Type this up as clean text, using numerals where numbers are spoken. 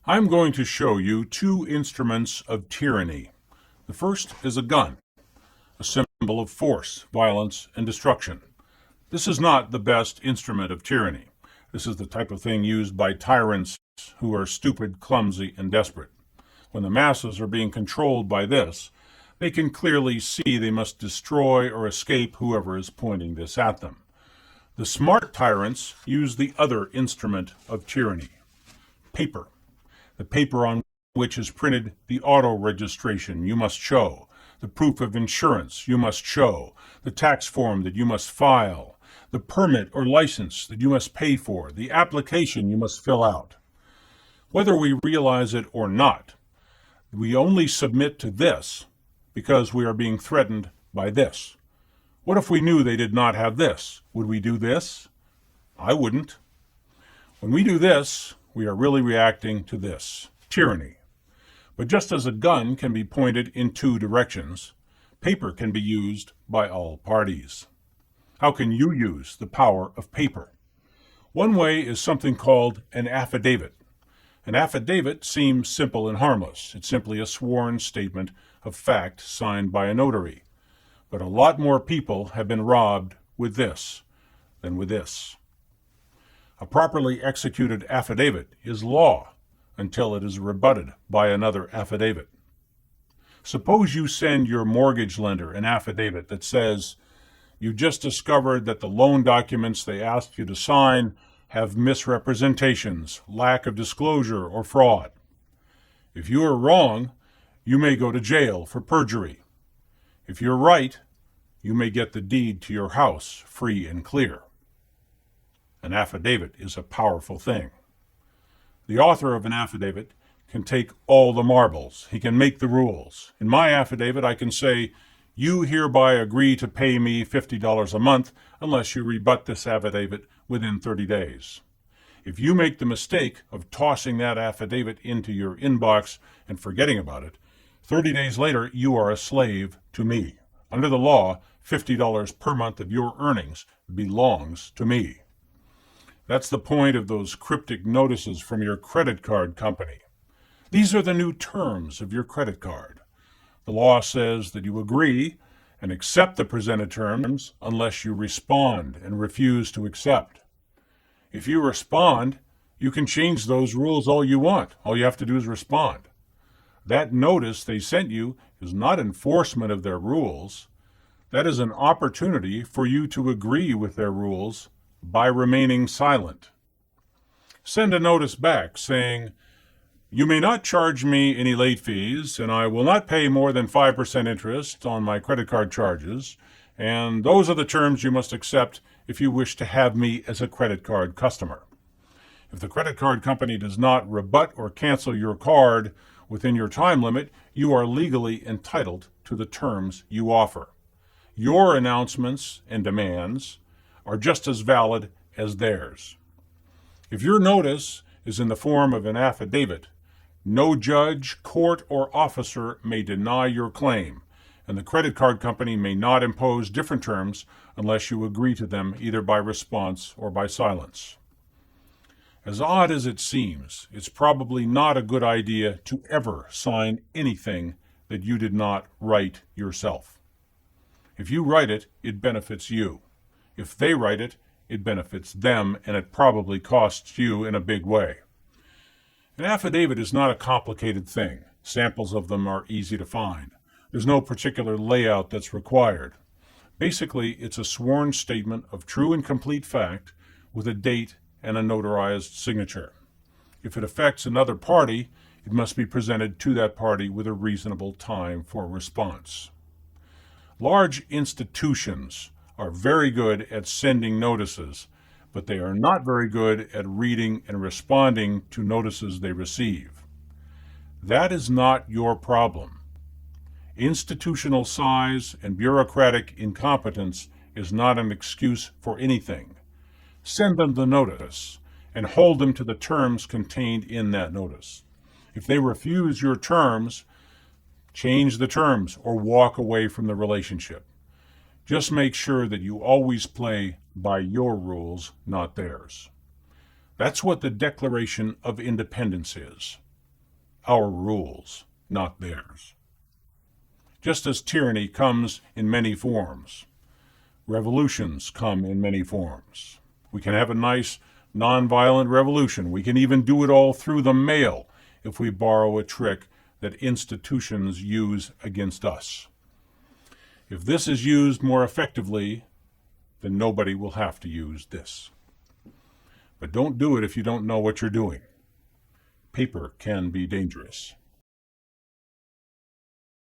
I'm going to show you two instruments of tyranny. The first is a gun, a symbol of force, violence, and destruction. This is not the best instrument of tyranny. This is the type of thing used by tyrants who are stupid, clumsy, and desperate. When the masses are being controlled by this, they can clearly see they must destroy or escape whoever is pointing this at them. The smart tyrants use the other instrument of tyranny, paper. The paper on which is printed the auto registration you must show, the proof of insurance you must show, the tax form that you must file, the permit or license that you must pay for, the application you must fill out. Whether we realize it or not, we only submit to this because we are being threatened by this. What if we knew they did not have this? Would we do this? I wouldn't. When we do this, we are really reacting to this, tyranny. But just as a gun can be pointed in two directions, paper can be used by all parties. How can you use the power of paper? One way is something called an affidavit. An affidavit seems simple and harmless. It's simply a sworn statement of fact signed by a notary. But a lot more people have been robbed with this than with this. A properly executed affidavit is law until it is rebutted by another affidavit. Suppose you send your mortgage lender an affidavit that says you just discovered that the loan documents they asked you to sign have misrepresentations, lack of disclosure, or fraud. If you are wrong, you may go to jail for perjury. If you're right, you may get the deed to your house free and clear. An affidavit is a powerful thing. The author of an affidavit can take all the marbles. He can make the rules. In my affidavit, I can say, you hereby agree to pay me $50 a month unless you rebut this affidavit within 30 days. If you make the mistake of tossing that affidavit into your inbox and forgetting about it, 30 days later, you are a slave to me. Under the law, $50 per month of your earnings belongs to me. That's the point of those cryptic notices from your credit card company. These are the new terms of your credit card. The law says that you agree and accept the presented terms unless you respond and refuse to accept. If you respond, you can change those rules all you want. All you have to do is respond. That notice they sent you is not enforcement of their rules. That is an opportunity for you to agree with their rules by remaining silent. Send a notice back saying, you may not charge me any late fees, and I will not pay more than 5% interest on my credit card charges, and those are the terms you must accept if you wish to have me as a credit card customer. If the credit card company does not rebut or cancel your card within your time limit, you are legally entitled to the terms you offer. Your announcements and demands are just as valid as theirs. If your notice is in the form of an affidavit, no judge, court, or officer may deny your claim, and the credit card company may not impose different terms unless you agree to them either by response or by silence. As odd as it seems, it's probably not a good idea to ever sign anything that you did not write yourself. If you write it, it benefits you. If they write it, it benefits them, and it probably costs you in a big way. An affidavit is not a complicated thing. Samples of them are easy to find. There's no particular layout that's required. Basically, it's a sworn statement of true and complete fact with a date and a notarized signature. If it affects another party, it must be presented to that party with a reasonable time for response. Large institutions are very good at sending notices, but they are not very good at reading and responding to notices they receive. That is not your problem. Institutional size and bureaucratic incompetence is not an excuse for anything. Send them the notice and hold them to the terms contained in that notice. If they refuse your terms, change the terms or walk away from the relationship. Just make sure that you always play by your rules, not theirs. That's what the Declaration of Independence is. our rules, not theirs. Just as tyranny comes in many forms, revolutions come in many forms. We can have a nice, nonviolent revolution. We can even do it all through the mail if we borrow a trick that institutions use against us. If this is used more effectively, then nobody will have to use this. But don't do it if you don't know what you're doing. Paper can be dangerous.